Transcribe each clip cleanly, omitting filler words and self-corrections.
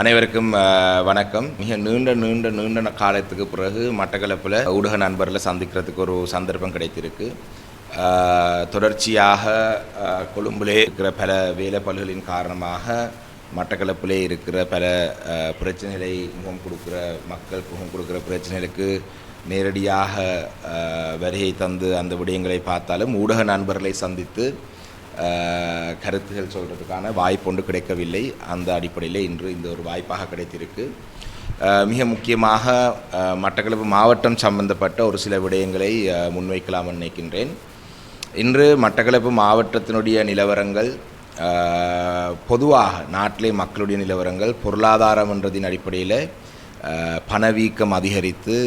அனைவருக்கும் வணக்கம். மிக நீண்ட காலத்துக்கு பிறகு மட்டக்களப்பில் ஊடக நண்பர்களை சந்திக்கிறதுக்கு ஒரு சந்தர்ப்பம் கிடைத்திருக்கு. தொடர்ச்சியாக கொழும்பிலே இருக்கிற பல வேலைப்பளுகளின் காரணமாக மட்டக்களப்பிலே இருக்கிற பல பிரச்சனைகளை முகம் கொடுக்குற பிரச்சனைகளுக்கு நேரடியாக வருகை தந்து அந்த விடயங்களை பார்த்தாலும் ஊடக நண்பர்களை சந்தித்து கருத்துகள் சொல்கிறதுக்கான வாய்ப்பு ஒன்று கிடைக்கவில்லை. அந்த அடிப்படையில் இன்று இந்த ஒரு வாய்ப்பாக கிடைத்திருக்கு. மிக முக்கியமாக மட்டக்களப்பு மாவட்டம் சம்பந்தப்பட்ட ஒரு சில விடயங்களை முன்வைக்கலாம் நினைக்கின்றேன். இன்று மட்டக்களப்பு மாவட்டத்தினுடைய நிலவரங்கள், பொதுவாக நாட்டிலே மக்களுடைய நிலவரங்கள், பொருளாதாரம் என்றதின் அடிப்படையில் பணவீக்கம் அதிகரித்து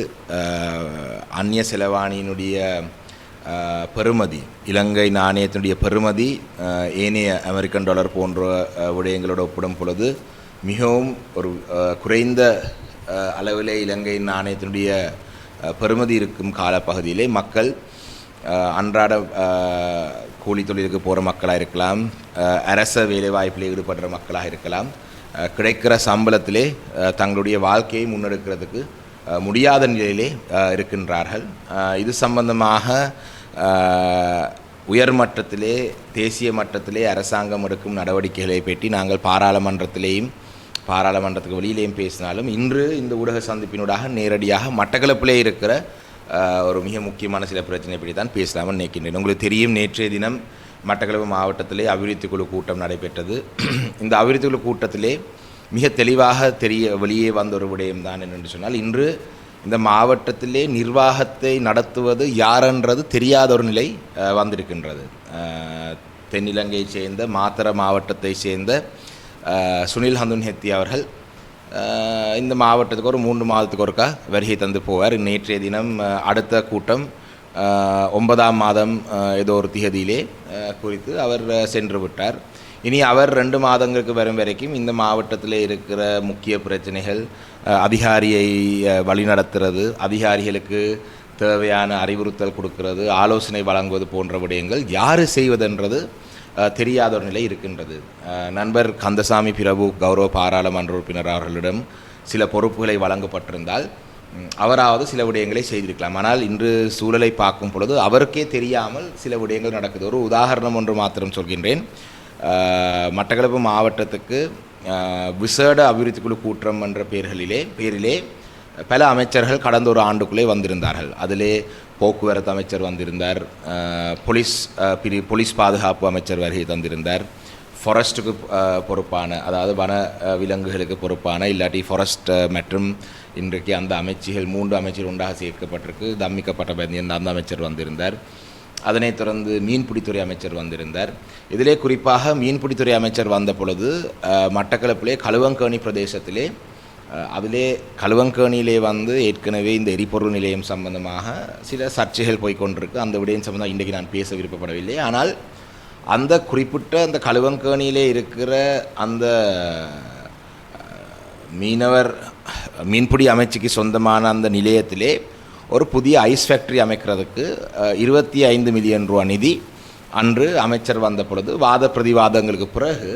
அந்நிய செலவாணியினுடைய பெறுமதி, இலங்கை நாணயத்தினுடைய பெறுமதி ஏனைய அமெரிக்கன் டாலர் போன்ற விடயங்களோடு ஒப்பிடும் பொழுது மிகவும் ஒரு குறைந்த அளவிலே இலங்கை நாணயத்தினுடைய பெறுமதி இருக்கும் காலப்பகுதியிலே மக்கள் அன்றாட கூலி தொழிலுக்கு போகிற மக்களாக இருக்கலாம், அரச வேலைவாய்ப்பில் ஈடுபடுற மக்களாக இருக்கலாம், கிடைக்கிற சம்பளத்திலே தங்களுடைய வாழ்க்கையை முன்னெடுக்கிறதுக்கு முடியாத நிலையிலே இருக்கின்றார்கள். இது சம்பந்தமாக உயர்மட்டத்திலே, தேசிய மட்டத்திலே அரசாங்கம் எடுக்கும் நடவடிக்கைகளை பற்றி நாங்கள் பாராளுமன்றத்துக்கு வெளியிலேயும் பேசினாலும் இன்று இந்த ஊடக சந்திப்பினூடாக நேரடியாக மட்டக்களப்பிலே இருக்கிற ஒரு மிக முக்கியமான சில பிரச்சனை பற்றி தான் பேசலாம்னு நினைக்கின்றேன். உங்களுக்கு தெரியும், நேற்றைய தினம் மட்டக்களப்பு மாவட்டத்திலே அபிவிருத்தி குழு கூட்டம் நடைபெற்றது. இந்த அபிவிருத்தி குழு கூட்டத்திலே மிக தெளிவாக வெளியே வந்த ஒரு விடயம் தான் என்னென்று சொன்னால், இன்று இந்த மாவட்டத்திலே நிர்வாகத்தை நடத்துவது யாரென்றது தெரியாத ஒரு நிலை வந்திருக்கின்றது. தென்னிலங்கையைச் சேர்ந்த மாத்தறை மாவட்டத்தை சேர்ந்த சுனில் ஹந்துன்ஹெத்தி அவர்கள் இந்த மாவட்டத்துக்கு ஒரு 3 மாதத்துக்கு ஒருக்கா வருகை தந்து போவார். நேற்றைய தினம் அடுத்த கூட்டம் 9ஆம் மாதம் ஏதோ ஒரு திகதியிலே குறித்து அவர் சென்று விட்டார். இனி அவர் 2 மாதங்களுக்கு வரும் வரைக்கும் இந்த மாவட்டத்தில் இருக்கிற முக்கிய பிரச்சனைகள், அதிகாரியை வழிநடத்துறது, அதிகாரிகளுக்கு தேவையான அறிவுறுத்தல் கொடுக்கிறது, ஆலோசனை வழங்குவது போன்ற விடயங்கள் யார் செய்வதென்றது தெரியாத ஒரு நிலை இருக்கின்றது. நண்பர் கந்தசாமி பிரபு கௌரவ பாராளுமன்ற உறுப்பினர் அவர்களிடம் சில பொறுப்புகளை வழங்கப்பட்டிருந்தால் அவராவது சில விடயங்களை செய்திருக்கலாம். ஆனால் இன்று சூழலை பார்க்கும் பொழுது அவருக்கே தெரியாமல் சில விடயங்கள் நடக்குது. ஒரு உதாரணம் ஒன்று மாத்திரம் சொல்கின்றேன். மட்டக்களப்பு மாவட்டத்துக்கு விசேட அபிவிருத்தி குழு கூட்டம் என்ற பேரிலே பல அமைச்சர்கள் கடந்த ஒரு ஆண்டுக்குள்ளே வந்திருந்தார்கள். அதிலே போக்குவரத்து அமைச்சர் வந்திருந்தார், போலீஸ் பாதுகாப்பு அமைச்சர் வருகை தந்திருந்தார், ஃபாரஸ்ட்டுக்கு பொறுப்பான, அதாவது வன விலங்குகளுக்கு பொறுப்பான இல்லாட்டி ஃபாரஸ்ட் மற்றும் இன்றைக்கு அந்த அமைச்சுகள் 3 அமைச்சர் ஒன்றாக சேர்க்கப்பட்டிருக்கு, தம்மிக்கப்பட்ட அந்த அமைச்சர் வந்திருந்தார். அதனைத் தொடர்ந்து மீன்பிடித்துறை அமைச்சர் வந்திருந்தார். இதிலே குறிப்பாக மீன்பிடித்துறை அமைச்சர் வந்த பொழுது மட்டக்களப்பிலே களுவங்கேணி பிரதேசத்திலே, அதிலே களுவங்கேணியிலே ஏற்கனவே இந்த எரிபொருள் நிலையம் சம்பந்தமாக சில சர்ச்சைகள் போய்கொண்டிருக்கு. அந்த விடயம் சம்பந்தம் இன்றைக்கு நான் பேச விருப்பப்படவில்லை. ஆனால் அந்த குறிப்பிட்ட அந்த களுவங்கேணியிலே இருக்கிற அந்த மீன்பிடி அமைச்சுக்கு சொந்தமான அந்த நிலையத்திலே ஒரு புதிய ஐஸ் ஃபேக்ட்ரி அமைக்கிறதுக்கு 25 மில்லியன் ரூபா நிதி அன்று அமைச்சர் வந்த பொழுது வாத பிரதிவாதங்களுக்கு பிறகு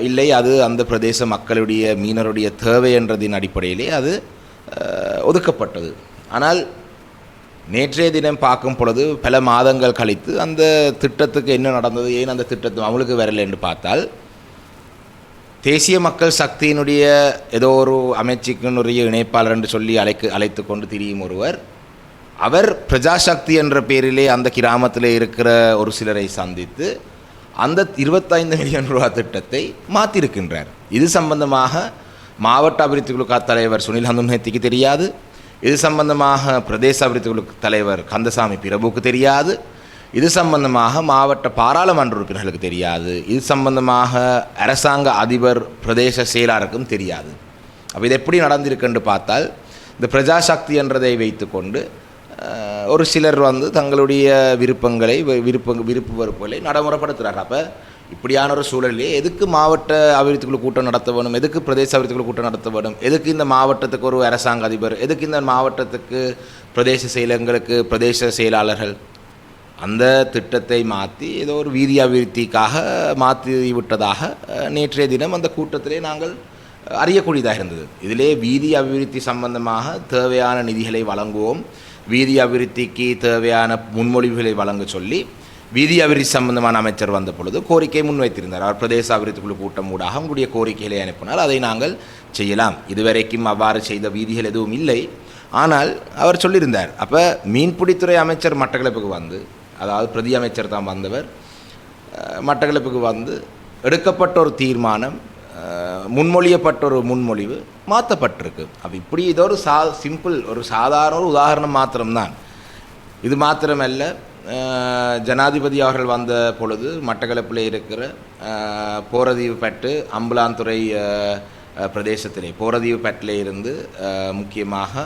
இல்லை, அது அந்த பிரதேச மக்களுடைய மீனவருடைய தேவை என்றதின் அடிப்படையிலே அது ஒதுக்கப்பட்டது. ஆனால் நேற்றைய தினம் பார்க்கும் பொழுது பல மாதங்கள் கழித்து அந்த திட்டத்துக்கு என்ன நடந்தது, ஏன் அந்த திட்டத்தை அமலுக்கு வரலை என்று பார்த்தால், தேசிய மக்கள் சக்தியினுடைய ஏதோ ஒரு அமைச்சுக்கினுடைய இணைப்பாளர் என்று சொல்லி அழைத்து கொண்டு திரியும் ஒருவர், அவர் பிரஜாசக்தி என்ற பேரிலே அந்த கிராமத்தில் இருக்கிற ஒரு சிலரை சந்தித்து அந்த 25 மில்லியன் ரூபா திட்டத்தை மாற்றிருக்கின்றார். இது சம்பந்தமாக மாவட்ட அபிவிருத்தி குழு தலைவர் சுனில் ஹந்துன்ஹெத்திக்கு தெரியாது, இது சம்பந்தமாக பிரதேச அபிவிருத்தி குழு தலைவர் கந்தசாமி பிரபுவுக்கு தெரியாது, இது சம்பந்தமாக மாவட்ட பாராளுமன்ற உறுப்பினர்களுக்கு தெரியாது, இது சம்பந்தமாக அரசாங்க அதிபர் பிரதேச செயலாளருக்கும் தெரியாது. அப்போ இது எப்படி நடந்திருக்குன்னு பார்த்தால், இந்த பிரஜாசக்தி என்றதை வைத்துக்கொண்டு ஒரு சிலர் தங்களுடைய விருப்பு வெறுப்புகளை நடைமுறைப்படுத்துகிறார்கள். அப்போ இப்படியான ஒரு சூழலிலே எதுக்கு மாவட்ட அபிவிருத்தி குழு கூட்டம் நடத்த வேணும், எதுக்கு பிரதேச அபிவிருத்தி குழு கூட்டம் நடத்த வேணும், எதுக்கு இந்த மாவட்டத்துக்கு ஒரு அரசாங்க அதிபர், எதுக்கு இந்த மாவட்டத்துக்கு பிரதேச செயலங்களுக்கு பிரதேச செயலாளர்கள்? அந்த திட்டத்தை மாற்றி ஏதோ ஒரு வீதி அபிவிருத்திக்காக மாற்றி விட்டதாக நேற்றைய தினம் அந்த கூட்டத்திலே நாங்கள் அறியக்கூடியதாக இருந்தது. இதிலே வீதி அபிவிருத்தி சம்பந்தமாக தேவையான நிதிகளை வழங்குவோம், வீதி அபிவிருத்திக்கு தேவையான முன்மொழிவுகளை வழங்க சொல்லி வீதி அபிவிருத்தி சம்பந்தமான அமைச்சர் வந்த பொழுது கோரிக்கை முன்வைத்திருந்தார். அவர் பிரதேச அபிவிருத்தி குழு கூட்டம் ஊடாக உங்களுடைய கோரிக்கைகளை அனுப்பினால் அதை நாங்கள் செய்யலாம். இதுவரைக்கும் அவ்வாறு செய்த வீதிகள் எதுவும் இல்லை. ஆனால் அவர் சொல்லியிருந்தார், அப்போ மீன்பிடித்துறை அமைச்சர் மட்டக்களப்புக்கு வந்து, அதாவது பிரதி அமைச்சர் தான் வந்தவர், மட்டக்களப்புக்கு வந்து எடுக்கப்பட்ட ஒரு தீர்மானம், முன்மொழியப்பட்ட ஒரு முன்மொழிவு மாற்றப்பட்டிருக்கு. அப்போ இப்படி இது ஒரு சிம்பிள் ஒரு சாதாரண ஒரு உதாரணம் மாத்திரம்தான். இது மாத்திரமல்ல, ஜனாதிபதி அவர்கள் வந்த பொழுது மட்டக்களப்பில் இருக்கிற போரதீவு பட்டு அம்பலாந்துறை பிரதேசத்திலே போரதீவு பட்டிலே இருந்து முக்கியமாக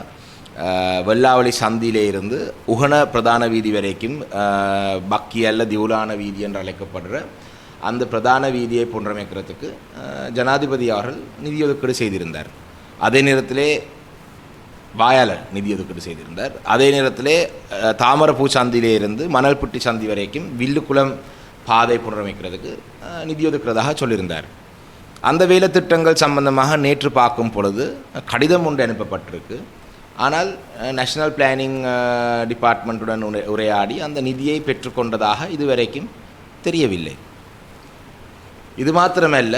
வெள்ளாவளி சந்தியிலே இருந்து உகன பிரதான வீதி வரைக்கும் பக்கி அல்ல திவுலான வீதி என்று அழைக்கப்படுற அந்த பிரதான வீதியை புனரமைக்கிறதுக்கு ஜனாதிபதி அவர்கள் நிதி ஒதுக்கீடு செய்திருந்தார். அதே நேரத்திலே வாயாளர் நிதி ஒதுக்கீடு செய்திருந்தார். அதே நேரத்திலே தாமரப்பூ சந்தியிலே இருந்து மணல்பட்டி சந்தி வரைக்கும் வில்லுக்குளம் பாதை புனரமைக்கிறதுக்கு நிதி ஒதுக்கிறதாக சொல்லியிருந்தார். அந்த வேலை திட்டங்கள் சம்பந்தமாக நேற்று பார்க்கும் பொழுது கடிதம் ஒன்று அனுப்பப்பட்டிருக்கு. ஆனால் நேஷனல் பிளானிங் டிபார்ட்மெண்ட்டுடன் உரையாடி அந்த நிதியை பெற்றுக்கொண்டதாக இதுவரைக்கும் தெரியவில்லை. இது மாத்திரமல்ல,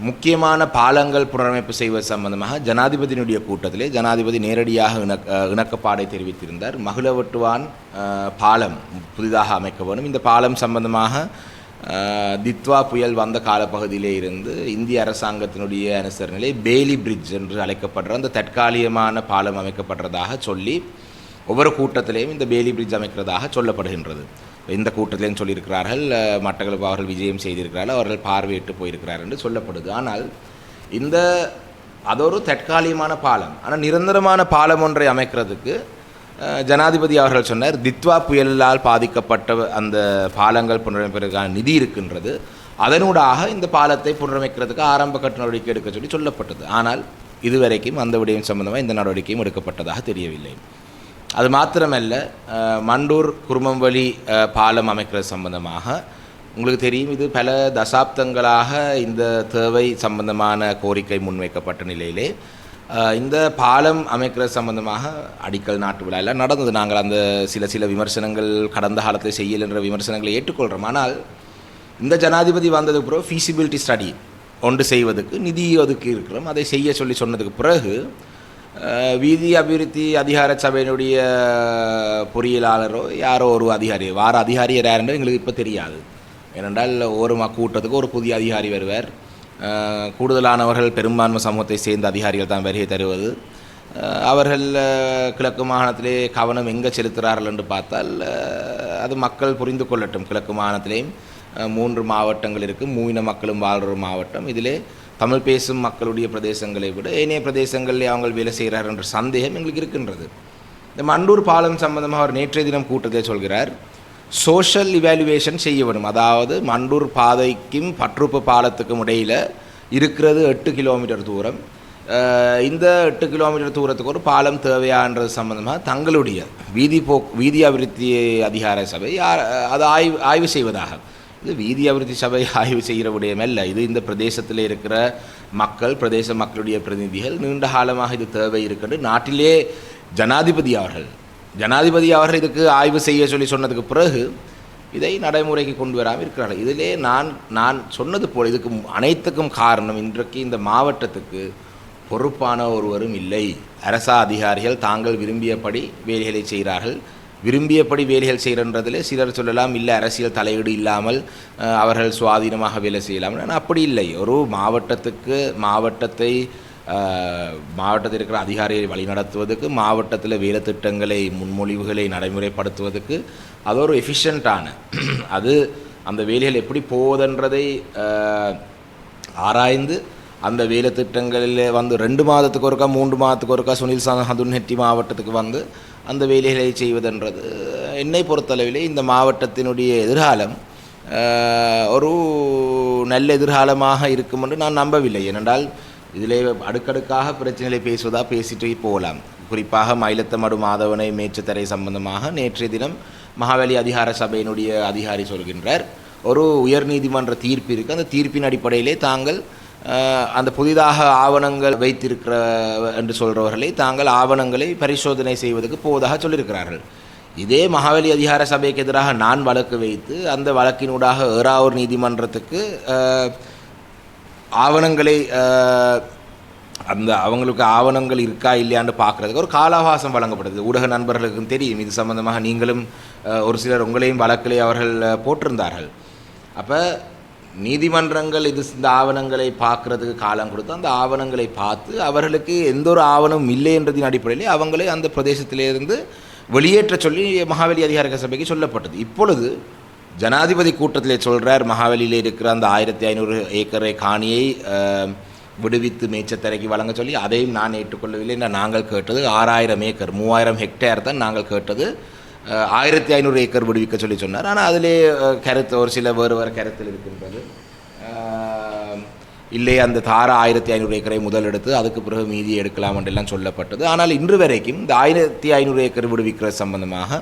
முக்கியமான பாலங்கள் புனரமைப்பு செய்வது சம்பந்தமாக ஜனாதிபதியினுடைய கூட்டத்திலே ஜனாதிபதி நேரடியாக இணக்கப்பாடை தெரிவித்திருந்தார். மகிழவட்டுவான் பாலம் புதிதாக அமைக்க வேண்டும். இந்த பாலம் சம்பந்தமாக தித்வா புயல் வந்த காலப்பகுதியிலே இருந்து இந்திய அரசாங்கத்தினுடைய அனுசரணையிலே பேலி பிரிட்ஜ் என்று அழைக்கப்படுற அந்த தற்காலிகமான பாலம் அமைக்கப்படுறதாக சொல்லி ஒவ்வொரு கூட்டத்திலேயும் இந்த பேலி பிரிட்ஜ் அமைக்கிறதாக சொல்லப்படுகின்றது. இந்த கூட்டத்திலேயும் சொல்லியிருக்கிறார்கள், மட்டக்களப்பு அவர்கள் விஜயம் செய்திருக்கிறார்கள், அவர்கள் பார்வையிட்டு போயிருக்கிறார் என்று சொல்லப்படுது. ஆனால் அது ஒரு தற்காலிகமான பாலம். ஆனால் நிரந்தரமான பாலம் ஒன்றை அமைக்கிறதுக்கு ஜனாதிபதி அவர்கள் சொன்னார், தித்வா புயலால் பாதிக்கப்பட்ட அந்த பாலங்கள் புனரமைப்பதற்கான நிதி இருக்கின்றது, அதனூடாக இந்த பாலத்தை புனரமைக்கிறதுக்கு ஆரம்ப கட்ட நடவடிக்கை எடுக்க சொல்லப்பட்டது. ஆனால் இதுவரைக்கும் அந்த விடயம் சம்பந்தமாக இந்த நடவடிக்கையும் எடுக்கப்பட்டதாக தெரியவில்லை. அது மாத்திரமல்ல, மண்டூர் குருமம்பலி பாலம் அமைக்கிறது சம்பந்தமாக உங்களுக்கு தெரியும், இது பல தசாப்தங்களாக இந்த தேவை சம்பந்தமான கோரிக்கை முன்வைக்கப்பட்ட நிலையிலே இந்த பாலம் அமைக்கிறது சம்பந்தமாக அடிக்கல் நாட்டு விழா எல்லாம் நடந்தது. நாங்கள் அந்த சில விமர்சனங்கள் கடந்த காலத்தில் செய்யல் என்ற விமர்சனங்களை ஏற்றுக்கொள்கிறோம். ஆனால் இந்த ஜனாதிபதி வந்ததுக்கு பிறகு ஃபீசிபிலிட்டி ஸ்டடி ஒன்று செய்வதற்கு நிதி ஒதுக்கி இருக்கிறோம். அதை செய்ய சொன்னதுக்கு பிறகு வீதி அபிவிருத்தி அதிகார சபையினுடைய பொறியியலாளரோ யாரோ ஒரு அதிகாரி, வார அதிகாரி யாருன்னு எங்களுக்கு இப்போ தெரியாது. ஏனென்றால் ஒரு கூட்டத்துக்கு ஒரு புதிய அதிகாரி வருவார். கூடுதலானவர்கள் பெரும்பான்மை சமூகத்தை சேர்ந்த அதிகாரிகள் தான் வருகை தருவது. அவர்கள் கிழக்கு மாகாணத்திலே கவனம் எங்கே செலுத்துகிறார்கள் என்று பார்த்தால் அது மக்கள் புரிந்து கொள்ளட்டும். கிழக்கு மாகாணத்திலேயும் 3 மாவட்டங்கள் இருக்குது, மூவின மக்களும் வாழ்கிற மாவட்டம். இதிலே தமிழ் பேசும் மக்களுடைய பிரதேசங்களை விட ஏனைய பிரதேசங்களில் அவங்க வேலை செய்கிறார் என்ற சந்தேகம் எங்களுக்கு இருக்கின்றது. இந்த மண்டூர் பாலம் சம்பந்தமாக அவர் நேற்றைய தினம் கூட்டத்தை சொல்கிறார், சோஷியல் இவாலுவேஷன் செய்ய வேண்டும். அதாவது மண்டூர் பாதைக்கும் பற்றுப்பு பாலத்துக்கும் இடையில் இருக்கிறது 8 கிலோமீட்டர் தூரம். இந்த 8 கிலோமீட்டர் தூரத்துக்கு ஒரு பாலம் தேவையான்றது சம்பந்தமாக தங்களுடைய வீதி அபிவிருத்தி அதிகார சபை அதை ஆய்வு செய்வதாக. இது வீதி அபிவிருத்தி சபை ஆய்வு செய்கிற விடயமல்ல. இது இந்த பிரதேசத்தில் இருக்கிற பிரதேச மக்களுடைய பிரதிநிதிகள் நீண்ட காலமாக இது தேவை இருக்கின்ற நாட்டிலே ஜனாதிபதி அவர்கள் இதுக்கு ஆய்வு செய்ய சொன்னதுக்கு பிறகு இதை நடைமுறைக்கு கொண்டு வராமல் இருக்கிறார்கள். இதிலே நான் சொன்னது போல் இதுக்கு அனைத்துக்கும் காரணம் இன்றைக்கு இந்த மாவட்டத்துக்கு பொறுப்பான ஒருவரும் இல்லை. அரச அதிகாரிகள் தாங்கள் விரும்பியபடி வேலைகளை செய்கிறார்கள். விரும்பியபடி வேலைகள் செய்கிறன்றதில் சிலர் சொல்லலாம், இல்லை அரசியல் தலையீடு இல்லாமல் அவர்கள் சுவாதீனமாக வேலை செய்யலாம். ஆனால் அப்படி இல்லை. ஒரு மாவட்டத்தில் இருக்கிற அதிகாரிகளை வழிநடத்துவதற்கு, மாவட்டத்தில் வேலை திட்டங்களை முன்மொழிவுகளை நடைமுறைப்படுத்துவதற்கு அது ஒரு எஃபிஷியண்ட்டான அது அந்த வேலைகள் எப்படி போவதென்றதை ஆராய்ந்து அந்த வேலை திட்டங்களில் வந்து 2 மாதத்துக்கு ஒருக்கா 3 மாதத்துக்கு ஒருக்கா சுனில் சதுன்ஹெட்டி மாவட்டத்துக்கு வந்து அந்த வேலைகளை செய்வதென்றது என்னை பொறுத்தளவிலே இந்த மாவட்டத்தினுடைய எதிர்காலம் ஒரு நல்ல எதிர்காலமாக இருக்கும் என்று நான் நம்பவில்லை. ஏனென்றால் இதிலே அடுக்கடுக்காக பிரச்சனைகளை பேசிட்டு போகலாம். குறிப்பாக மயிலத்தமடு மாதவனை மேய்ச்சத்தரை சம்பந்தமாக நேற்றைய தினம் மகாவலி அதிகார சபையினுடைய அதிகாரி சொல்கின்றார், ஒரு உயர்நீதிமன்ற தீர்ப்பு இருக்குது, அந்த தீர்ப்பின் அடிப்படையிலே தாங்கள் அந்த புதிதாக ஆவணங்கள் வைத்திருக்கிற என்று சொல்கிறவர்களை தாங்கள் ஆவணங்களை பரிசோதனை செய்வதற்கு போவதாக சொல்லியிருக்கிறார்கள். இதே மகாவலி அதிகார சபைக்கு எதிராக நான் வழக்கு வைத்து அந்த வழக்கினூடாக ஏறாவூர் நீதிமன்றத்துக்கு ஆவணங்களை அவங்களுக்கு ஆவணங்கள் இருக்கா இல்லையான்னு பார்க்குறதுக்கு ஒரு கால அவகாசம் வழங்கப்படுது. ஊடக நண்பர்களுக்கும் தெரியும் இது சம்பந்தமாக, நீங்களும் ஒரு சிலர் உங்களையும் வழக்கிலே அவர்கள் போட்டிருந்தார்கள். அப்போ நீதிமன்றங்கள் இந்த ஆவணங்களை பார்க்குறதுக்கு காலம் கொடுத்து அந்த ஆவணங்களை பார்த்து அவர்களுக்கு எந்த ஒரு ஆவணம் இல்லை என்றதின் அடிப்படையிலே அவங்களே அந்த பிரதேசத்திலிருந்து வெளியேற்ற சொல்லி மகாவலி அதிகார சபைக்கு சொல்லப்பட்டது. இப்பொழுது ஜனாதிபதி கூட்டத்திலே சொல்கிறார், மகாவலியில் இருக்கிற அந்த 1500 ஏக்கரை காணியை விடுவித்து மேய்ச்சத்தரைக்கு வழங்க சொல்லி. அதையும் நான் ஏற்றுக்கொள்ளவில்லை. நாங்கள் கேட்டது 6000 ஏக்கர் 3000 ஹெக்டேர் தான் நாங்கள் கேட்டது. 1500 ஏக்கர் விடுவிக்க சொல்லி சொன்னார். ஆனால் அதிலே கருத்து ஒரு சில வேறு கருத்தில் இருக்கின்றது. இல்லை, அந்த 1500 ஏக்கரை முதல் எடுத்து அதுக்கு பிறகு மீதி எடுக்கலாம் என்றெல்லாம் சொல்லப்பட்டது. ஆனால் இன்று வரைக்கும் இந்த 1500 ஏக்கர் விடுவிக்கிற சம்பந்தமாக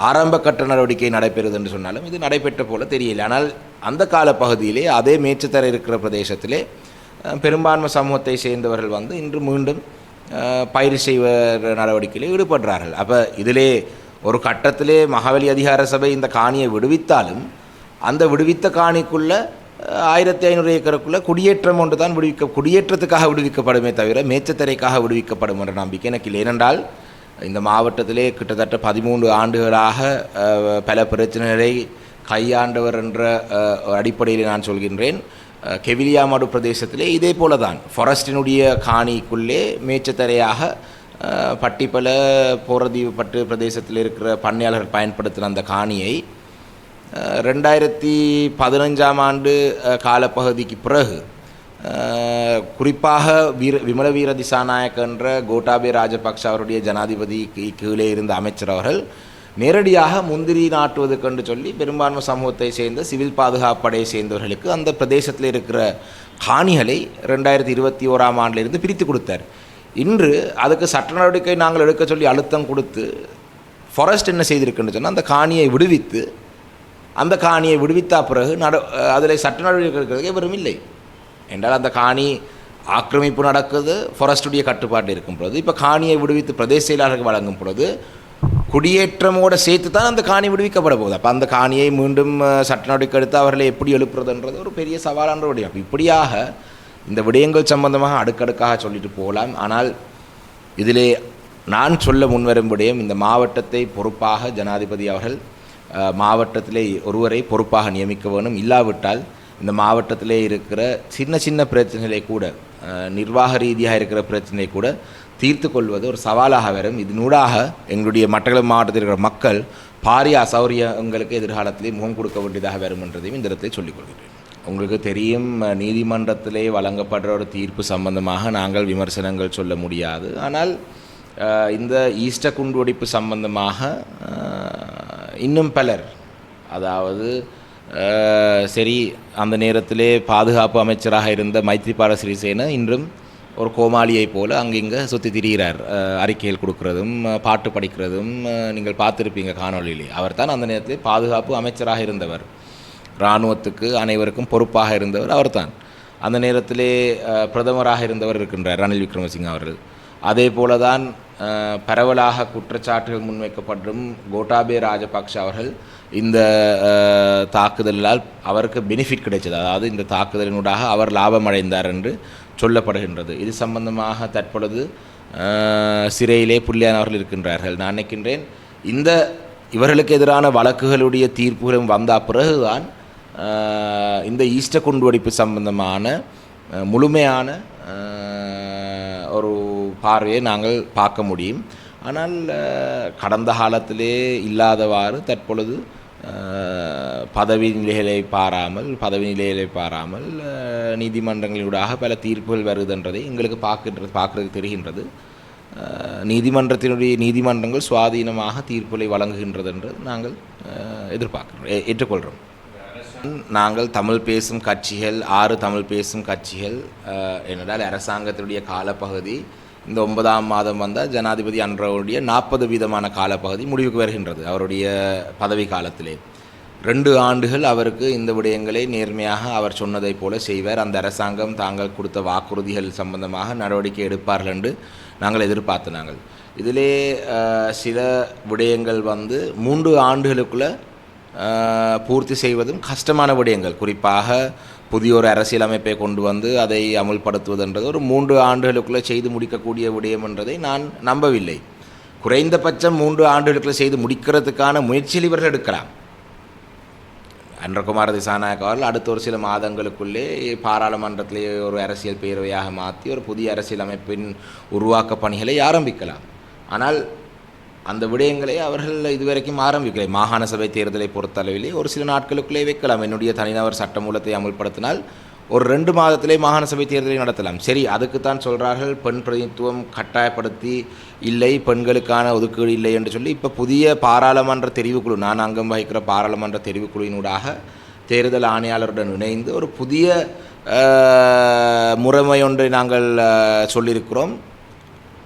ஆரம்ப கட்ட நடவடிக்கை நடைபெறுது என்று சொன்னாலும் இது நடைபெற்ற போல தெரியல. ஆனால் அந்த காலப்பகுதியிலே அதே மேய்ச்சத்தரை இருக்கிற பிரதேசத்திலே பெரும்பான்மை சமூகத்தை சேர்ந்தவர்கள் வந்து இன்று மீண்டும் பயிர் செய்வ நடவடிக்கையில் ஈடுபடுறார்கள். அப்போ இதிலே ஒரு கட்டத்திலே மகாவலி அதிகார சபை இந்த காணியை விடுவித்தாலும் அந்த விடுவித்த காணிக்குள்ள 1500 ஏக்கருக்குள்ள குடியேற்றம் ஒன்று தான் குடியேற்றத்துக்காக விடுவிக்கப்படுமே தவிர மேய்ச்சத்தரைக்காக விடுவிக்கப்படும் என்ற நம்பிக்கை எனக்கு இல்லை. ஏனென்றால் இந்த மாவட்டத்திலே கிட்டத்தட்ட 13 ஆண்டுகளாக பல பிரச்சனைகளை கையாண்டவர் என்ற அடிப்படையில் நான் சொல்கின்றேன். கெவிலியாமடு பிரதேசத்திலே இதே போல தான் ஃபாரஸ்டினுடைய காணிக்குள்ளே மேய்ச்சத்தரையாக பட்டிப்பல போரதீவு பட்டு பிரதேசத்தில் இருக்கிற பண்ணையாளர்கள் பயன்படுத்தின அந்த காணியை 2015ஆம் ஆண்டு காலப்பகுதிக்கு பிறகு குறிப்பாக விமல வீர திசாநாயக் என்ற கோட்டாபே ராஜபக்ஷ அவருடைய ஜனாதிபதி கீழே இருந்த அமைச்சர் அவர்கள் நேரடியாக முந்திரி நாட்டுவதுக்கென்று சொல்லி பெரும்பான்மை சமூகத்தை சேர்ந்த சிவில் பாதுகாப்பு படையை சேர்ந்தவர்களுக்கு அந்த பிரதேசத்தில் இருக்கிற காணிகளை 2021ஆம் ஆண்டிலிருந்து பிரித்து கொடுத்தார். இன்று அதுக்கு சட்ட நடவடிக்கை நாங்கள் எடுக்க சொல்லி அழுத்தம் கொடுத்து ஃபாரஸ்ட் என்ன செய்திருக்குன்னு சொன்னால் அந்த காணியை விடுவித்து அந்த காணியை விடுவித்தா பிறகு அதில் சட்ட நடவடிக்கை எடுக்கிறதுக்கே வெறும் இல்லை என்றால் அந்த காணி ஆக்கிரமிப்பு நடக்குது, ஃபாரஸ்டுடைய கட்டுப்பாடு இருக்கும் பொழுது இப்போ காணியை விடுவித்து பிரதேச செயலாளர்கள் வழங்கும் பொழுது குடியேற்றமோடு சேர்த்து தான் அந்த காணி விடுவிக்கப்பட போகுது. அப்போ அந்த காணியை மீண்டும் சட்ட நடவடிக்கை எடுத்து அவர்களை எப்படி எழுப்புறதுன்றது ஒரு பெரிய சவாலான விடயம். இப்படியாக இந்த விடயங்கள் சம்பந்தமாக அடுக்கடுக்காக சொல்லிட்டு போகலாம். ஆனால் இதிலே நான் சொல்ல முன்வரும் விடயம், இந்த மாவட்டத்தை பொறுப்பாக ஜனாதிபதி அவர்கள் மாவட்டத்திலே ஒருவரை பொறுப்பாக நியமிக்க வேணும். இல்லாவிட்டால் இந்த மாவட்டத்திலே இருக்கிற சின்ன சின்ன பிரச்சனைகளை கூட நிர்வாக ரீதியாக இருக்கிற பிரச்சனையை கூட தீர்த்து கொள்வது ஒரு சவாலாக வரும். இதனூடாக எங்களுடைய மட்டக்களப்பு மாவட்டத்தில் இருக்கிற மக்கள் பாரிய அசௌரியங்களுக்கு எதிர்காலத்திலே முகம் கொடுக்க வேண்டியதாக வரும் என்றதையும் இந்த இடத்தை சொல்லிக்கொள்கிறேன். உங்களுக்கு தெரியும், நீதிமன்றத்திலே வழங்கப்படுற ஒரு தீர்ப்பு சம்பந்தமாக நாங்கள் விமர்சனங்கள் சொல்ல முடியாது. ஆனால் இந்த ஈஸ்டர் குண்டுவெடிப்பு சம்பந்தமாக இன்னும் பலர், அதாவது சரி அந்த நேரத்திலே பாதுகாப்பு அமைச்சராக இருந்த மைத்ரிபால சிறிசேன இன்றும் ஒரு கோமாளியை போல் அங்கிங்கே சுற்றி திரிகிறார். அறிக்கைகள் கொடுக்குறதும் பாட்டு படிக்கிறதும் நீங்கள் பார்த்துருப்பீங்க காணொலியிலே. அவர் தான் அந்த நேரத்தில் பாதுகாப்பு அமைச்சராக இருந்தவர், இராணுவத்துக்கு அனைவருக்கும் பொறுப்பாக இருந்தவர் அவர் தான். அந்த நேரத்திலே பிரதமராக இருந்தவர் இருக்கின்றார் ரணில் விக்ரமசிங்க அவர்கள். அதே போல தான் பரவலாக குற்றச்சாட்டுகள் முன்வைக்கப்பட்டும் கோட்டாபே ராஜபக்ஷ அவர்கள் இந்த தாக்குதலால் அவருக்கு பெனிஃபிட் கிடைச்சது, அதாவது இந்த தாக்குதலினூடாக அவர் லாபம் அடைந்தார் என்று சொல்லப்படுகின்றது. இது சம்பந்தமாக தற்பொழுது சிறையிலே புள்ளியானவர்கள் இருக்கின்றார்கள். நான் நினைக்கின்றேன் இந்த இவர்களுக்கு எதிரான வழக்குகளுடைய தீர்ப்புகளும் வந்த பிறகுதான் இந்த ஈஸ்டர் குண்டுவெடிப்பு சம்பந்தமான முழுமையான ஒரு பார்வையை நாங்கள் பார்க்க முடியும். ஆனால் கடந்த காலத்திலே இல்லாதவாறு தற்பொழுது பதவி நிலைகளை பாராமல் நீதிமன்றங்களூடாக பல தீர்ப்புகள் வருதுன்றதை எங்களுக்கு பார்க்குறதுக்கு தெரிகின்றது. நீதிமன்றங்கள் சுவாதீனமாக தீர்ப்புகளை வழங்குகின்றது என்று நாங்கள் ஏற்றுக்கொள்கிறோம். நாங்கள் தமிழ் பேசும் கட்சிகள் 6 தமிழ் பேசும் கட்சிகள் என்னடால் அரசாங்கத்தினுடைய காலப்பகுதி இந்த 9ஆம் மாதம் வந்தால் ஜனாதிபதி அன்றவருடைய 40% காலப்பகுதி முடிவுக்கு வருகின்றது அவருடைய பதவி காலத்திலே. 2 ஆண்டுகள் அவருக்கு இந்த விடயங்களை நேர்மையாக அவர் சொன்னதைப் போல செய்வார். அந்த அரசாங்கம் தாங்கள் கொடுத்த வாக்குறுதிகள் சம்பந்தமாக நடவடிக்கை எடுப்பார்கள் என்று நாங்கள் எதிர்பார்த்து நாங்கள் இதிலே சில விடயங்கள் 3 ஆண்டுகளுக்குள்ளே பூர்த்தி செய்வதும் கஷ்டமான விடயங்கள். குறிப்பாக புதிய ஒரு அரசியலமைப்பை கொண்டு வந்து அதை அமுல்படுத்துவதுன்றது ஒரு 3 ஆண்டுகளுக்குள்ளே செய்து முடிக்கக்கூடிய விடயம் என்றதை நான் நம்பவில்லை. குறைந்தபட்சம் 3 ஆண்டுகளுக்குள்ளே செய்து முடிக்கிறதுக்கான முயற்சியில் இவர்கள் எடுக்கலாம். அன்றகுமார திசாநாயக்க அவர்கள் அடுத்த ஒரு சில மாதங்களுக்குள்ளே பாராளுமன்றத்திலே ஒரு அரசியல் பேரவையாக மாற்றி ஒரு புதிய அரசியலமைப்பின் உருவாக்க பணிகளை ஆரம்பிக்கலாம். ஆனால் அந்த விடயங்களை அவர்கள் இதுவரைக்கும் ஆரம்பிக்கலை. மாகாண சபை தேர்தலை பொறுத்தளவிலே ஒரு சில நாட்களுக்குள்ளே வைக்கலாம். என்னுடைய தனிநபர் சட்டமூலத்தை அமுல்படுத்தினால் ஒரு 2 மாதத்திலே மாகாண சபை தேர்தலை நடத்தலாம். சரி, அதுக்குத்தான் சொல்கிறார்கள் பெண் பிரதிநிதித்துவம் கட்டாயப்படுத்தி இல்லை, பெண்களுக்கான ஒதுக்கீடு இல்லை என்று சொல்லி இப்போ புதிய பாராளுமன்ற தெரிவுக்குழு, நான் அங்கம் வகிக்கிற பாராளுமன்ற தெரிவுக்குழுவினூடாக தேர்தல் ஆணையாளருடன் இணைந்து ஒரு புதிய முறைமை ஒன்றை நாங்கள் சொல்லியிருக்கிறோம்.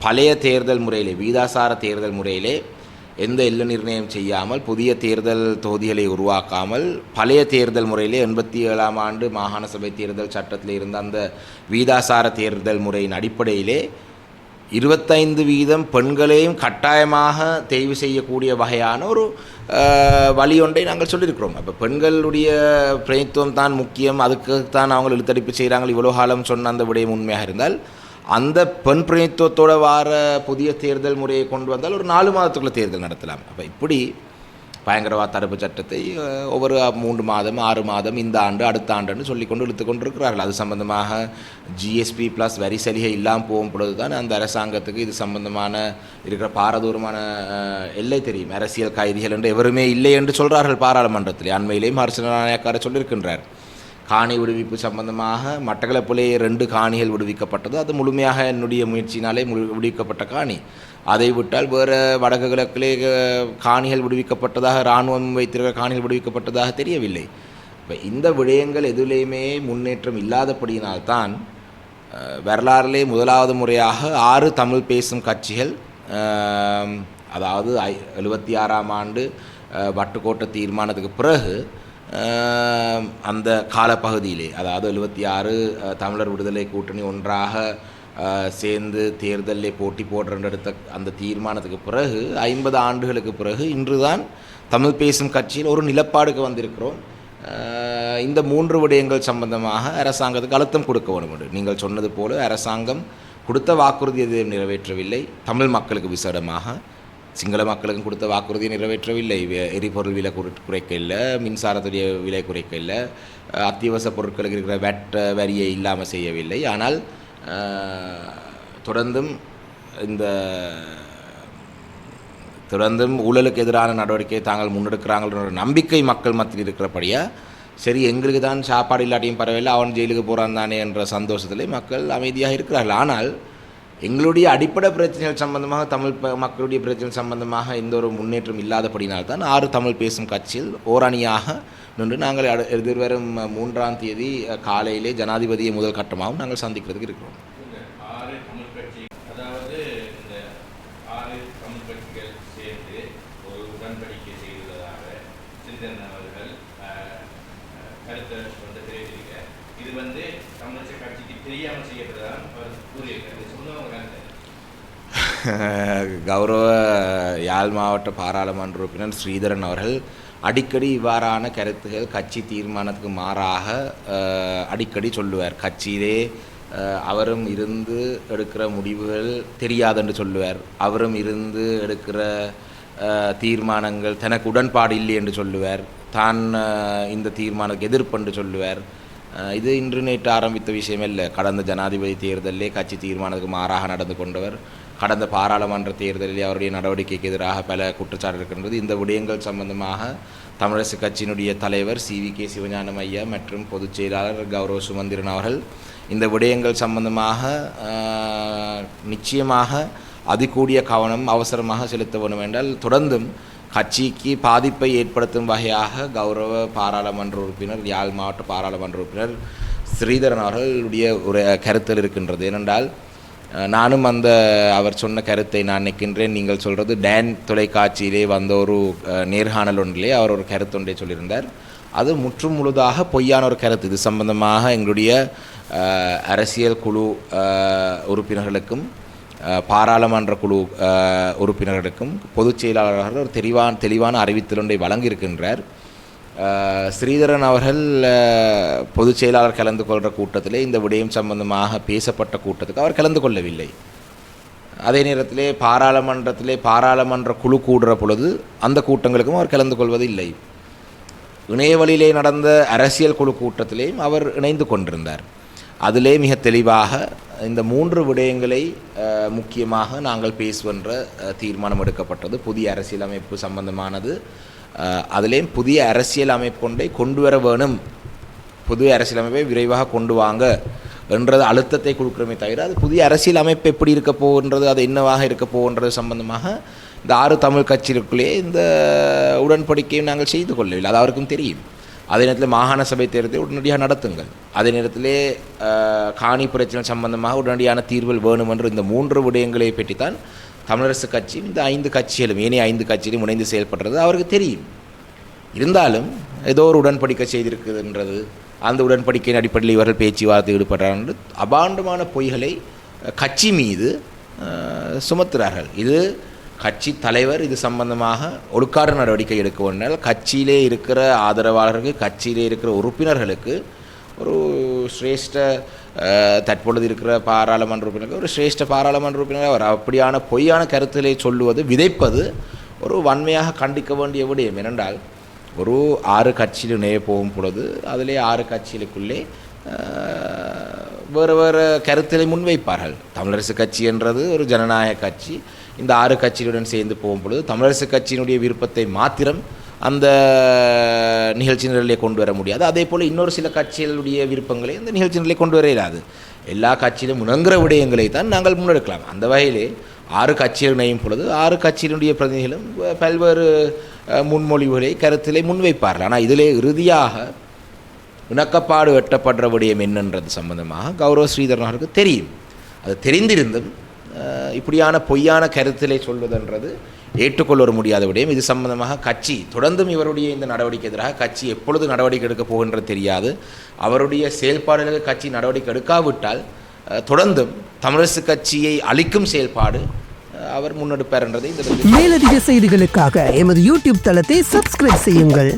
பழைய தேர்தல் முறையிலே, வீதாசார தேர்தல் முறையிலே எந்த எல்லை நிர்ணயம் செய்யாமல் புதிய தேர்தல் தொகுதிகளை உருவாக்காமல் பழைய தேர்தல் முறையிலே 87ஆம் ஆண்டு மாகாண சபை தேர்தல் சட்டத்தில் இருந்த அந்த வீதாசார தேர்தல் முறையின் அடிப்படையிலே 25% பெண்களையும் கட்டாயமாக தெரிவு செய்யக்கூடிய வகையான ஒரு வழியொன்றை நாங்கள் சொல்லியிருக்கிறோம். அப்போ பெண்களுடைய பிரதித்துவம் தான் முக்கியம், அதுக்கு தான் அவங்க இழுத்தடிப்பு செய்கிறாங்க இவ்வளோ காலம் சொன்ன அந்த விடயம் உண்மையாக இருந்தால் அந்த பெண் பிரதித்துவத்தோடு வார புதிய தேர்தல் முறையை கொண்டு வந்தால் ஒரு 4 மாதத்துக்குள்ளே தேர்தல் நடத்தலாம். அப்போ இப்படி பயங்கரவாத தடுப்பு சட்டத்தை ஒவ்வொரு 3 மாதம் 6 மாதம் இந்த ஆண்டு அடுத்த ஆண்டுன்னு சொல்லிக்கொண்டு இழுத்து கொண்டிருக்கிறார்கள். அது சம்பந்தமாக GSP + வரி சலுகை இல்லாமல் போகும் பொழுது தான் அந்த அரசாங்கத்துக்கு இது சம்பந்தமான இருக்கிற பாரதூரமான எல்லை தெரியும். அரசியல் கைதிகள் என்று எவருமே இல்லை என்று சொல்கிறார்கள் பாராளுமன்றத்தில். அண்மையிலேயும் அரசியல் நாயக்காரர் சொல்லியிருக்கின்றார். காணி விடுவிப்பு சம்பந்தமாக மட்டக்களப்பிலே 2 காணிகள் விடுவிக்கப்பட்டது. அது முழுமையாக என்னுடைய முயற்சியினாலே விடுவிக்கப்பட்ட காணி. அதை விட்டால் வேறு வடக்கு கிழக்கிலே காணிகள் விடுவிக்கப்பட்டதாக, இராணுவம் வைத்திருக்கிற காணிகள் விடுவிக்கப்பட்டதாக தெரியவில்லை. இப்போ இந்த விடயங்கள் எதுலேயுமே முன்னேற்றம் இல்லாதபடியினால்தான் வரலாறிலே முதலாவது முறையாக 6 தமிழ் பேசும் கட்சிகள், அதாவது 76ஆம் ஆண்டு வட்டுக்கோட்டை தீர்மானத்துக்கு பிறகு அந்த காலப்பகுதியிலே, அதாவது 76 தமிழர் விடுதலை கூட்டணி ஒன்றாக சேர்ந்து தேர்தலில் போட்டி போடுறெடுத்த அந்த தீர்மானத்துக்கு பிறகு 50 ஆண்டுகளுக்கு பிறகு இன்று தான் தமிழ் பேசும் கட்சியில் ஒரு நிலப்பாடுக்கு வந்திருக்கிறோம். இந்த 3 விடயங்கள் சம்பந்தமாக அரசாங்கத்துக்கு அழுத்தம் கொடுக்க வேண்டும் என்று நீங்கள் சொன்னது போல அரசாங்கம் கொடுத்த வாக்குறுதி எதையும் நிறைவேற்றவில்லை. தமிழ் மக்களுக்கு விசேடமாக சிங்கள மக்களுக்கும் கொடுத்த வாக்குறுதியை நிறைவேற்றவில்லை. எரிபொருள் விலை குறைக்க இல்லை, மின்சாரத்துடைய விலை குறைக்க இல்லை, அத்தியாவசிய பொருட்களுக்கு இருக்கிற வரியை இல்லாமல் செய்யவில்லை. ஆனால் தொடர்ந்தும் ஊழலுக்கு எதிரான நடவடிக்கையை தாங்கள் முன்னெடுக்கிறாங்கன்ற நம்பிக்கை மக்கள் மத்தியில் இருக்கிறபடியா சரி, எங்களுக்கு தான் சாப்பாடு இல்லாட்டியும் பரவாயில்லை, அவன் ஜெயிலுக்கு போகிறான் தானே என்ற சந்தோஷத்திலே மக்கள் அமைதியாக இருக்கிறார்கள். ஆனால் எங்களுடைய அடிப்படை பிரச்சனைகள் சம்பந்தமாக, தமிழ் மக்களுடைய பிரச்சனை சம்பந்தமாக எந்த ஒரு முன்னேற்றம் இல்லாதபடினால்தான் 6 தமிழ் பேசும் கட்சியில் ஓரணியாக நின்று நாங்கள் எதிர்வரும் 3ஆம் தேதி காலையிலே ஜனாதிபதியை முதல் கட்டமாகவும் நாங்கள் சந்திக்கிறதுக்கு இருக்கிறோம். கௌரவ யாழ் மாவட்ட பாராளுமன்ற உறுப்பினர் ஸ்ரீதரன் அவர்கள் அடிக்கடி இவ்வாறான கருத்துகள் கட்சி தீர்மானத்துக்கு மாறாக அடிக்கடி சொல்லுவார். கட்சியிலே அவரும் இருந்து எடுக்கிற முடிவுகள் தெரியாதென்று சொல்லுவார். அவரும் இருந்து எடுக்கிற தீர்மானங்கள் தனக்கு உடன்பாடு இல்லை என்று சொல்லுவார். தான் இந்த தீர்மானத்துக்கு எதிர்ப்பென்று சொல்லுவார். இது இன்று நேற்று ஆரம்பித்த விஷயம் இல்லை. கடந்த ஜனாதிபதி தேர்தலிலே கட்சி தீர்மானத்துக்கு மாறாக நடந்து கொண்டவர். கடந்த பாராளுமன்ற தேர்தலில் அவருடைய நடவடிக்கைக்கு எதிராக பல குற்றச்சாட்டு இருக்கின்றது. இந்த விடயங்கள் சம்பந்தமாக தமிழரசு கட்சியினுடைய தலைவர் CVK சிவஞானம் ஐயா மற்றும் பொதுச் செயலாளர் கௌரவ சுமந்திரன் அவர்கள் இந்த விடயங்கள் சம்பந்தமாக நிச்சயமாக அதிகூடிய கவனம் அவசரமாக செலுத்த வேண்டும் என்றால் தொடர்ந்தும் கட்சிக்கு பாதிப்பை ஏற்படுத்தும் வகையாக கௌரவ பாராளுமன்ற உறுப்பினர் யாழ் மாவட்ட பாராளுமன்ற உறுப்பினர் ஸ்ரீதரன் அவர்களுடைய ஒரு கருத்தில் இருக்கின்றது. ஏனென்றால் நானும் அவர் சொன்ன கருத்தை நான் நினைக்கின்றேன். நீங்கள் சொல்கிறது டேன் தொலைக்காட்சியிலே வந்த ஒரு நேர்காணல் ஒன்றிலே அவர் ஒரு கருத்து ஒன்றை சொல்லியிருந்தார். அது முற்றும் முழுதாக பொய்யான ஒரு கருத்து. இது சம்பந்தமாக எங்களுடைய அரசியல் குழு உறுப்பினர்களுக்கும் பாராளுமன்ற குழு உறுப்பினர்களுக்கும் பொதுச் செயலாளர்கள் ஒரு தெளிவான அறிவித்தல் ஒன்றை வழங்கியிருக்கின்றார். ஸ்ரீதரன் அவர்கள் பொதுச் செயலாளர் கலந்து கொள்கிற கூட்டத்திலே இந்த விடயம் சம்பந்தமாக பேசப்பட்ட கூட்டத்துக்கு அவர் கலந்து கொள்ளவில்லை. அதே நேரத்திலே பாராளுமன்ற குழு கூடுற பொழுது அந்த கூட்டங்களுக்கும் அவர் கலந்து கொள்வதில்லை. இணையவழியிலே நடந்த அரசியல் குழு கூட்டத்திலேயும் அவர் இணைந்து கொண்டிருந்தார். அதிலே மிக தெளிவாக இந்த 3 விடயங்களை முக்கியமாக நாங்கள் பேசுவென்ற தீர்மானம் எடுக்கப்பட்டது. புதிய அரசியலமைப்பு சம்பந்தமானது. அதிலேயும் புதிய அரசியல் அமைப்பு ஒன்றை கொண்டு வர வேணும், புதிய அரசியலமைப்பை விரைவாக கொண்டு வாங்க என்றது அழுத்தத்தை கொடுக்குறமே தவிர அது புதிய அரசியல் அமைப்பு எப்படி இருக்க போகின்றது, அது என்னவாக இருக்க போகின்றது சம்பந்தமாக இந்த 6 தமிழ் கட்சிகளுக்குள்ளே இந்த உடன்படிக்கையும் நாங்கள் செய்து கொள்ளவில்லை. அது அவருக்கும் தெரியும். அதே நேரத்தில் மாகாண சபை தேர்தலை உடனடியாக நடத்துங்கள். அதே நேரத்திலே காணி பிரச்சனை சம்பந்தமாக உடனடியான தீர்வுகள் வேணும் என்று இந்த 3 விடயங்களை பற்றித்தான் தமிழரசு கட்சி இந்த 5 கட்சிகளும் ஏனைய 5 கட்சிகளும் இணைந்து செயல்படுறது அவருக்கு தெரியும். இருந்தாலும் ஏதோ ஒரு உடன்படிக்கை செய்திருக்குதுன்றது, அந்த உடன்படிக்கையின் அடிப்படையில் இவர்கள் பேச்சுவார்த்தை ஈடுபடுறாங்க அபாண்டமான பொய்களை கட்சி மீது சுமத்துகிறார்கள். இது கட்சி தலைவர் இது சம்பந்தமாக ஒழுக்காடு நடவடிக்கை எடுக்க வேண்டினால் கட்சியிலே இருக்கிற ஆதரவாளர்களுக்கு, கட்சியிலே இருக்கிற உறுப்பினர்களுக்கு ஒரு சிரேஷ்ட தற்பொழுது இருக்கிற பாராளுமன்ற உறுப்பினர்கள் ஒரு சிரேஷ்ட பாராளுமன்ற உறுப்பினர் அவர் அப்படியான பொய்யான கருத்துக்களை சொல்லுவது, விதைப்பது ஒரு வன்மையாக கண்டிக்க வேண்டிய விடயம். ஏனென்றால் ஒரு 6 கட்சியில் இணைய போகும் பொழுது அதிலே 6 கட்சிகளுக்குள்ளே வேறு வேறு கருத்துக்களை முன்வைப்பார்கள். தமிழரசு கட்சி என்றது ஒரு ஜனநாயக கட்சி. இந்த 6 கட்சிகளுடன் சேர்ந்து போகும் பொழுது தமிழரசு கட்சியினுடைய விருப்பத்தை மாத்திரம் அந்த நிகழ்ச்சி நிலையை கொண்டு வர முடியாது. அதே போல் இன்னொரு சில கட்சிகளுடைய விருப்பங்களை அந்த நிகழ்ச்சி நிலையை கொண்டு வர இயலாது. எல்லா கட்சியிலும் முணங்குற விடயங்களை தான் நாங்கள் முன்னெடுக்கலாம். அந்த வகையிலே 6 கட்சிகள் இணையும் பொழுது 6 கட்சியினுடைய பிரதிநிதிகளும் பல்வேறு முன்மொழிவுகளை கருத்திலே முன்வைப்பார்கள். ஆனால் இதிலே இறுதியாக இணக்கப்பாடு வெட்டப்படுற விடயம் என்னன்றது சம்பந்தமாக கௌரவ ஸ்ரீதரன் அவருக்கு தெரியும். அது தெரிந்திருந்தும் இப்படியான பொய்யான கருத்திலே சொல்வதென்றது ஏற்றுக்கொள்ள முடியாத விடயம். இது சம்பந்தமாக கட்சி தொடர்ந்தும் இவருடைய இந்த நடவடிக்கை எதிராக கட்சி எப்பொழுது நடவடிக்கை எடுக்கப் போகின்றது தெரியாது. அவருடைய செயல்பாடுகளுக்கு கட்சி நடவடிக்கை எடுக்காவிட்டால் தொடர்ந்தும் தமிழரசு கட்சியை அழிக்கும் செயல்பாடு அவர் முன்னெடுப்பார் என்றதை இந்த மேலதிக செய்திகளுக்காக எமது யூடியூப் தளத்தை சப்ஸ்கிரைப் செய்யுங்கள்.